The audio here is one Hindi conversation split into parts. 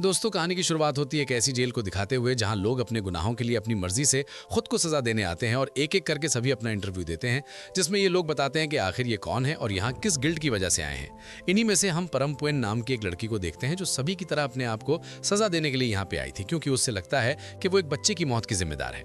दोस्तों, कहानी की शुरुआत होती है एक ऐसी जेल को दिखाते हुए जहां लोग अपने गुनाहों के लिए अपनी मर्जी से खुद को सजा देने आते हैं और एक एक करके सभी अपना इंटरव्यू देते हैं, जिसमें ये लोग बताते हैं कि आखिर ये कौन है और यहाँ किस गिल्ड की वजह से आए हैं। इन्हीं में से हम परमपुएन नाम की एक लड़की को देखते हैं जो सभी की तरह अपने आप को सजा देने के लिए यहाँ पे आई थी, क्योंकि उससे लगता है कि वो एक बच्चे की मौत की जिम्मेदार है।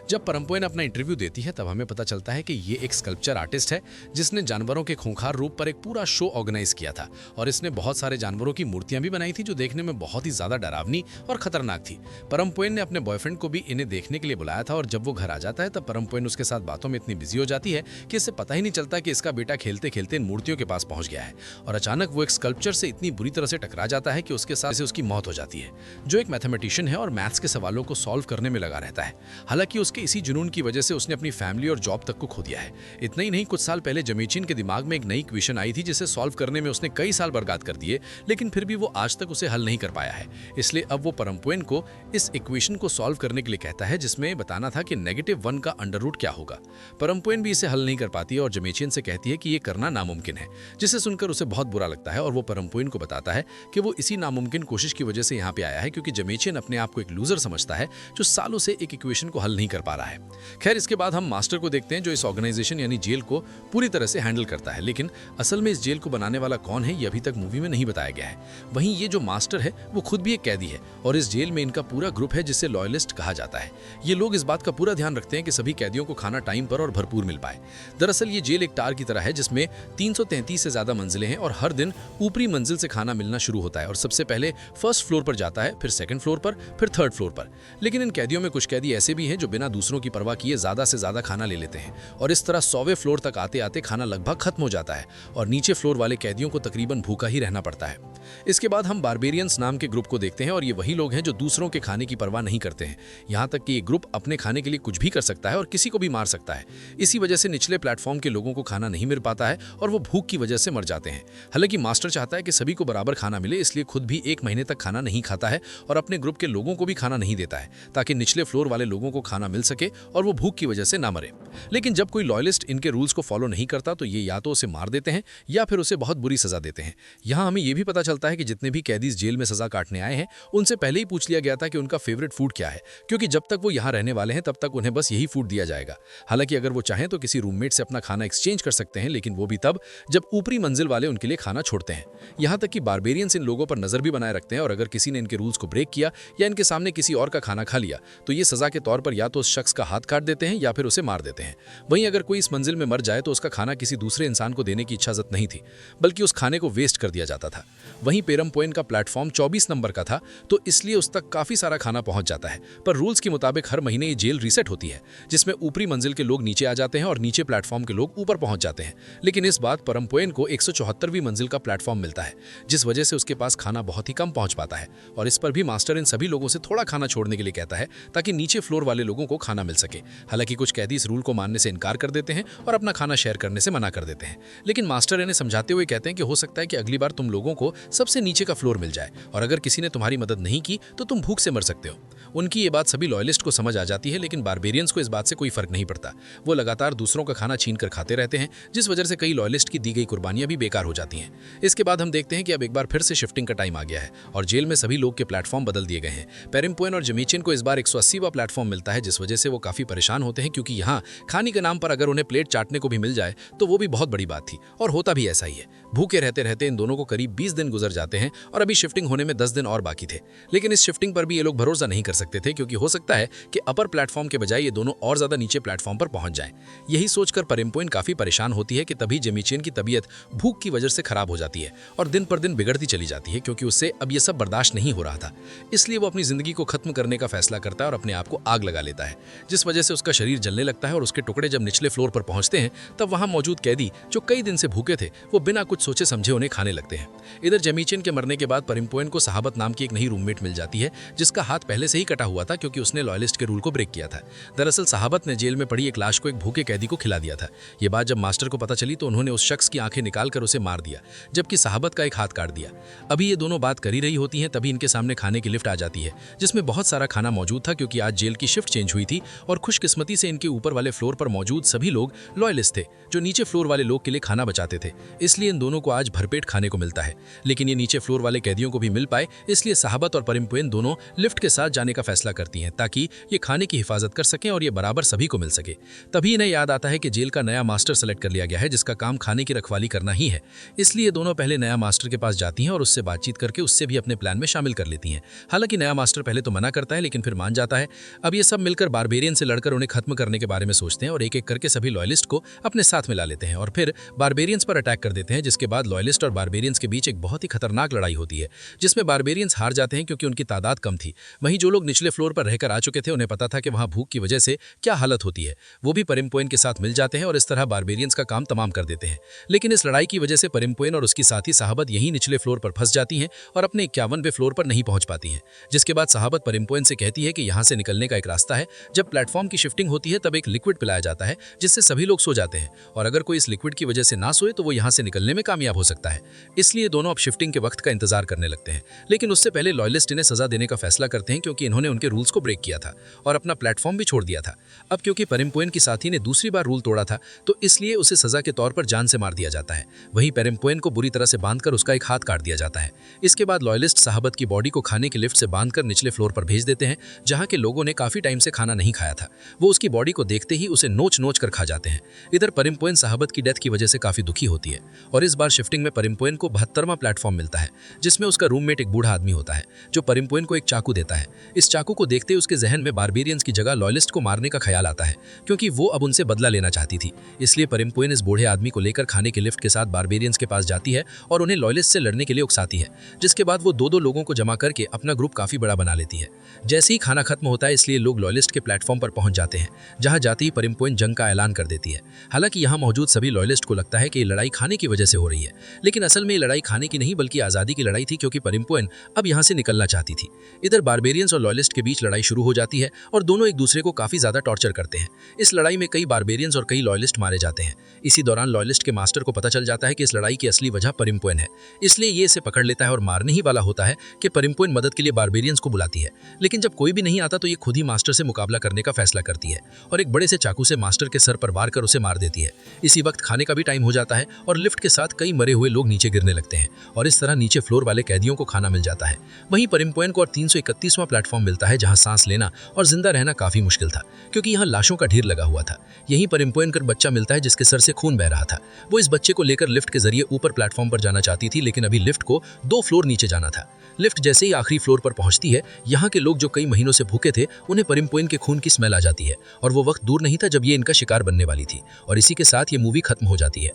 जब परमपुएन अपना इंटरव्यू देती है तब हमें पता चलता है कि ये एक स्कल्पचर आर्टिस्ट है जिसने जानवरों के खूंखार रूप पर एक पूरा शो ऑर्गेनाइज किया था और इसने बहुत सारे जानवरों की मूर्तियां भी बनाई थी जो देखने में बहुत ही ज्यादा डरावनी और खतरनाक थी। परमपुएन ने अपने बॉयफ्रेंड को भी इन्हें देखने के लिए बुलाया था और जब वो घर आ जाता है तब परमपुएन उसके साथ बातों में इतनी बिजी हो जाती है कि इसे पता ही नहीं चलता कि इसका बेटा खेलते खेलते इन मूर्तियों के पास पहुंच गया है और अचानक वो एक स्कल्पचर से इतनी बुरी तरह से टकरा जाता है कि उसके साथ उसकी मौत हो जाती है, जो एक मैथमेटिशियन है और मैथ्स के सवालों को सॉल्व करने में लगा रहता है। हालांकि उसके इसी जुनून की वजह से उसने अपनी फैमिली और जॉब तक को खो दिया है। इतना ही नहीं, कुछ साल पहले जमीचिन के दिमाग में एक नई इक्वेशन आई थी जिसे सॉल्व करने में उसने कई साल बर्बाद कर दिए, लेकिन फिर भी वो आज तक उसे हल नहीं कर पाया है। इसलिए अब वो परमपुएन को इस इक्वेशन को सॉल्व करने के लिए कहता है जिसमें बताना था कि -1 का अंडर रूट क्या होगा। परमपुएन भी इसे हल नहीं कर पाती है और जमीचिन से कहती है कि ये करना नामुमकिन है, जिसे सुनकर उसे बहुत बुरा लगता है और वो परमपुएन को बताता है कि वो इसी नामुमकिन कोशिश की वजह से यहाँ पे आया है, क्योंकि जमीचिन अपने आप को एक लूजर समझता है जो सालों से एक इक्वेशन को हल नहीं कर पा रहा है। खैर, इसके बाद हम मास्टर को देखते हैं जो इस ऑर्गेनाइजेशन यानी जेल को पूरी तरह से हैंडल करता है, लेकिन असल में इस जेल को बनाने वाला कौन है ये अभी तक मूवी में नहीं बताया गया है। वहीं ये जो मास्टर है वो खुद भी एक कैदी है और इस जेल में इनका पूरा ग्रुप है जिसे लॉयलिस्ट कहा जाता है। ये लोग इस बात का पूरा ध्यान रखते हैं कि सभी कैदियों को खाना टाइम पर और भरपूर मिल पाए। दरअसल ये जेल एक टार की तरह है जिसमें 333 से ज्यादा मंजिलें हैं और हर दिन ऊपरी मंजिल से खाना मिलना शुरू होता है और सबसे पहले फर्स्ट फ्लोर पर जाता है, फिर सेकंड फ्लोर पर, फिर थर्ड फ्लोर पर। लेकिन इन कैदियों में कुछ कैदी ऐसे भी हैं जो बिना दूसरों की परवाह किए ज्यादा से ज्यादा खाना ले लेते हैं और इस तरह 100वें फ्लोर तक आते आते खाना लगभग खत्म हो जाता है और नीचे फ्लोर वाले कैदियों को तकरीबन भूखा ही रहना पड़ता है। इसके बाद हम बारबेरियंस नाम के ग्रुप को देखते हैं और ये वही लोग हैं जो दूसरों के खाने की परवाह नहीं करते हैं। यहाँ तक कि ये ग्रुप अपने खाने के लिए कुछ भी कर सकता है और किसी को भी मार सकता है। इसी वजह से निचले प्लेटफॉर्म के लोगों को खाना नहीं मिल पाता है और वो भूख की वजह से मर जाते हैं। हालांकि मास्टर चाहता है कि सभी को बराबर खाना मिले, इसलिए खुद भी 1 महीने तक खाना नहीं खाता है और अपने ग्रुप के लोगों को भी खाना नहीं देता है ताकि निचले फ्लोर वाले लोगों को खाना मिल सके और वो भूख की वजह से ना मरे। लेकिन जब कोई लॉयलिस्ट इनके रूल्स को फॉलो नहीं करता तो ये या तो उसे मार देते हैं या फिर उसे बहुत बुरी सजा देते हैं। यहाँ हमें ये भी पता चलता है कि जितने भी कैदी इस जेल में सजा काटने आए हैं उनसे पहले ही पूछ लिया गया था कि उनका फेवरेट फूड क्या है, क्योंकि जब तक वो यहाँ रहने वाले हैं तब तक उन्हें बस यही फूड दिया जाएगा। हालांकि अगर वो चाहें तो किसी रूममेट से अपना खाना एक्सचेंज कर सकते हैं, लेकिन वो भी तब जब ऊपरी मंजिल वाले उनके लिए खाना छोड़ते हैं। यहाँ तक कि बारबेरियंस इन लोगों पर नजर भी बनाए रखते हैं और अगर किसी ने इनके रूल्स को ब्रेक किया या इनके सामने किसी और का खाना खा लिया तो ये सजा के तौर पर या तो उस शख्स का हाथ काट देते हैं या फिर उसे मार देते हैं। वहीं अगर कोई इस मंजिल में मर जाए तो उसका खाना किसी दूसरे इंसान को देने की इजाजत नहीं थी, बल्कि उस खाने को वेस्ट कर दिया जाता था। वहीं परमपुएन का प्लेटफॉर्म 24 नंबर का था तो इसलिए उस तक काफी सारा खाना पहुंच जाता है, पर रूल्स के मुताबिक हर महीने ये जेल रीसेट होती है जिसमें ऊपरी मंजिल के लोग नीचे आ जाते हैं और नीचे प्लेटफॉर्म के लोग ऊपर पहुंच जाते हैं। लेकिन इस बार परमपुएन को 174वीं मंजिल का प्लेटफॉर्म मिलता है, जिस वजह से उसके पास खाना बहुत ही कम पहुंच पाता है और इस पर भी मास्टर इन सभी लोगों से थोड़ा खाना छोड़ने के लिए कहता है ताकि नीचे फ्लोर वाले लोगों को खाना मिल सके। हालांकि कुछ कैदी इस रूल को मानने से इनकार कर देते हैं और अपना खाना शेयर करने से मना कर देते हैं, लेकिन मास्टर इन्हें समझाते हुए कहते हैं कि हो सकता है कि अगली बार तुम लोगों को सबसे नीचे का फ्लोर मिल जाए और अगर किसी ने तुम्हारी मदद नहीं की तो तुम भूख से मर सकते हो। उनकी ये बात सभी लॉयलिस्ट को समझ आ जाती है, लेकिन बारबेरियंस को इस बात से कोई फर्क नहीं पड़ता। वो लगातार दूसरों का खाना छीन कर खाते रहते हैं, जिस वजह से कई लॉयलिस्ट की दी गई कुर्बानियां भी बेकार हो जाती हैं। इसके बाद हम देखते हैं कि अब एक बार फिर से शिफ्टिंग का टाइम आ गया है और जेल में सभी लोग के प्लेटफॉर्म बदल दिए गए हैं। परमपुएन और जमीचिन को इस बार 180वां प्लेटफॉर्म मिलता है, जिस वजह से वो काफी परेशान होते हैं, क्योंकि यहाँ खाने के नाम पर अगर उन्हें प्लेट चाटने को भी मिल जाए तो वो भी बहुत बड़ी बात थी और होता भी ऐसा ही है। भूखे रहते रहते इन दोनों को करीब 20 दिन गुजर जाते हैं और अभी शिफ्टिंग होने में 10 दिन और बाकी थे। लेकिन इस शिफ्टिंग पर भी ये लोग भरोसा नहीं कर सकते थे, क्योंकि हो सकता है कि अपर प्लेटफॉर्म के बजाय ये दोनों और ज्यादा नीचे प्लेटफॉर्म पर पहुंच जाएं। यही सोचकर परमपुएन काफी परेशान होती है कि तभी जमीचिन की तबीयत भूख की वजह से खराब हो जाती है और दिन पर दिन बिगड़ती चली जाती है, क्योंकि उससे अब ये सब बर्दाश्त नहीं हो रहा था। इसलिए वो अपनी जिंदगी को खत्म करने का फैसला करता है और अपने आप को आग लगा लेता है, जिस वजह से उसका शरीर जलने लगता है और उसके टुकड़े जब निचले फ्लोर पर पहुंचते हैं तब वहां मौजूद कैदी जो कई दिन से भूखे थे वो बिना कुछ सोचे समझे उन्हें खाने लगते हैं। इधर जमीचिन के मरने के बाद परमपुएन को सहाबत नाम की एक नई रूममेट मिल जाती है, जिसका हाथ पहले से ही कटा हुआ था क्योंकि उसने लॉयलिस्ट के रूल को ब्रेक किया था। दरअसल सहाबत ने जेल में पड़ी एक लाश को एक भूखे कैदी को खिला दिया था। ये बात जब मास्टर को पता चली तो उन्होंने उस शख्स की आंखें निकालकर उसे मार दिया, जबकि सहाबत का एक हाथ काट दिया। अभी ये दोनों बात कर ही रही होती हैं तभी इनके सामने खाने की लिफ्ट आ जाती है, जिसमें बहुत सारा खाना मौजूद था, क्योंकि आज जेल की शिफ्ट चेंज चेंज हुई थी और खुशकिस्मती से इनके ऊपर वाले फ्लोर पर मौजूद सभी लोग लॉयलिस्ट थे जो नीचे फ्लोर वाले लोग के लिए खाना बचाते थे, इसलिए इन दोनों को आज भरपेट खाने को मिलता है। लेकिन ये नीचे फ्लोर वाले कैदियों को भी मिल पाए, इसलिए सहाबत और परिम्पोइन दोनों लिफ्ट के साथ जाने का फैसला करती हैं ताकि ये खाने की हिफाजत कर सकें और ये बराबर सभी को मिल सके। तभी इन्हें याद आता है कि जेल का नया मास्टर सेलेक्ट कर लिया गया है जिसका काम खाने की रखवाली करना ही है, इसलिए दोनों पहले नया मास्टर के पास जाती हैं और उससे बातचीत करके उससे भी अपने प्लान में शामिल कर लेती हैं। हालांकि नया मास्टर पहले तो मना करता है लेकिन फिर मान जाता है। अब ये सब मिलकर बारबेरियन से लड़कर उन्हें खत्म करने के बारे में सोचते हैं और एक एक करके सभी लॉयलिस्ट को अपने साथ मिला लेते हैं और फिर बारबेरियंस पर अटैक कर देते हैं, जिसके बाद लॉयलिस्ट और बारबेरियंस के बीच एक बहुत ही खतरनाक लड़ाई होती है जिसमें बारबेरियंस हार जाते हैं क्योंकि उनकी तादाद कम थी। वहीं जो लोग निचले फ्लोर पर रहकर आ चुके थे उन्हें पता था कि वहां भूख की वजह से क्या हालत होती है, वो भी परिम्पोइन के साथ मिल जाते हैं और इस तरह बारबेरियंस का काम तमाम कर देते हैं। लेकिन इस लड़ाई की वजह से परिम्पोइन और उसकी साथी सहाबत यहीं निचले फ्लोर पर फंस जाती हैं और अपने 51वें फ्लोर पर नहीं पहुंच पाती हैं, जिसके बाद सहाबत परिम्पोइन से कहती है कि यहाँ से निकलने का एक रास्ता है। जब प्लेटफॉर्म की शिफ्टिंग होती है तब एक लिक्विड पिलाया जाता है जिससे सभी लोग सो जाते हैं और अगर कोई इस लिक्विड की वजह से ना सोए तो वो यहाँ से निकलने में कामयाब हो सकता है। इसलिए दोनों अब शिफ्टिंग के वक्त का इंतजार करने लगते हैं, लेकिन उससे पहले लॉयलिस्ट इन्हें सजा देने का फैसला करते हैं क्योंकि इन्होंने उनके रूल्स को ब्रेक किया था और अपना प्लेटफॉर्म भी छोड़ दिया था। अब क्योंकि परिम्पोइन की साथी ने दूसरी बार रूल तोड़ा था तो इसलिए उसे सजा के तौर पर जान से मार दिया जाता है। वहीं परिम्पोइन को बुरी तरह से बांधकर उसका एक हाथ काट दिया जाता है। इसके बाद लॉयलिस्ट सहाबत की बॉडी को खाने के लिफ्ट से बांधकर निचले फ्लोर पर भेज देते हैं जहां के लोगों ने काफी टाइम से खाना नहीं खाया था। वो उसकी बॉडी को देखते ही उसे नोच नोच कर खा जाते हैं। इधर परिम्पोइन सहाबत की डेथ की वजह से काफी दुखी होती है और इस बार शिफ्टिंग में परिम्पोइन को 72वां प्लेटफॉर्म मिलता है जिसमें उसका रूममेट एक बूढ़ा आदमी होता है जो परिम्पोइन को एक चाकू देता है। इस चाकू को देखते ही उसके जहन में बारबेरियंस की जगह लॉयलिस्ट को मारने का ख्याल आता है क्योंकि वो अब उनसे बदला लेना चाहती थी। इसलिए परिम्पोइन इस बूढ़े आदमी को लेकर खाने के लिफ्ट के साथ बारबेरियंस के पास जाती है और उन्हें लॉयलिस्ट से लड़ने के लिए उकसाती है, जिसके बाद वो दो लोगों को जमा करके अपना ग्रुप काफी बड़ा बना लेती है। जैसे ही खाना खत्म होता है इसलिए लोग लॉयलिस्ट के प्लेटफॉर्म पर पहुंच जाते हैं जहां जाते ही परिम्पोइन जंग का ऐलान कर देती है। हालांकि यहां मौजूद सभी लॉयलिस्ट को लगता है कि ये लड़ाई खाने की वजह से हो रही है, लेकिन असल में ये लड़ाई खाने की नहीं बल्कि आजादी की लड़ाई थी क्योंकि परिम्पोइन अब यहां से निकलना चाहती थी। इधर बारबेरियंस और लॉयलिस्ट के बीच लड़ाई शुरू हो जाती है और दोनों एक दूसरे को काफी ज्यादा टॉर्चर करते हैं। इस लड़ाई में कई बारबेरियंस और कई लॉयलिस्ट मारे जाते हैं। इसी दौरान लॉयलिस्ट के मास्टर को पता चल जाता है कि इस लड़ाई की असली वजह परिम्पोइन है, इसलिए ये इसे पकड़ लेता है और मारने ही वाला होता है कि परिम्पोइन मदद के लिए बारबेरियंस को बुलाती है। लेकिन जब कोई भी नहीं आता तो ये खुद ही मास्टर से मुकाबला करने का फैसला करती है और एक बड़े से चाकू से मास्टर के सर पर वार कर उसे मार देती है। इसी वक्त खाने का भी टाइम हो जाता है और लिफ्ट के साथ कई मरे हुए लोग नीचे गिरने लगते हैं और इस तरह नीचे फ्लोर वाले कैदियों को खाना मिल जाता है। वहीं परिम्पोइन को और 331वां प्लेटफॉर्म मिलता है जहां सांस लेना और जिंदा रहना काफी मुश्किल था क्योंकि यहाँ लाशों का ढेर लगा हुआ था। यहीं परिम्पोइन का बच्चा मिलता है जिसके सर से खून बह रहा था। वो इस बच्चे को लेकर लिफ्ट के जरिए ऊपर प्लेटफॉर्म पर जाना चाहती थी, लेकिन अभी लिफ्ट को 2 फ्लोर नीचे जाना था। लिफ्ट जैसे ही आखिरी फ्लोर पर पहुंचती है, यहाँ के लोग जो कई महीनों से भूखे थे उन्हें परिम्पोइन के खून की स्मेल आ जाती है और वो वक्त दूर नहीं था जब ये इनका शिकार बनने वाली थी। और इसी के साथ ये मूवी खत्म हो जाती है।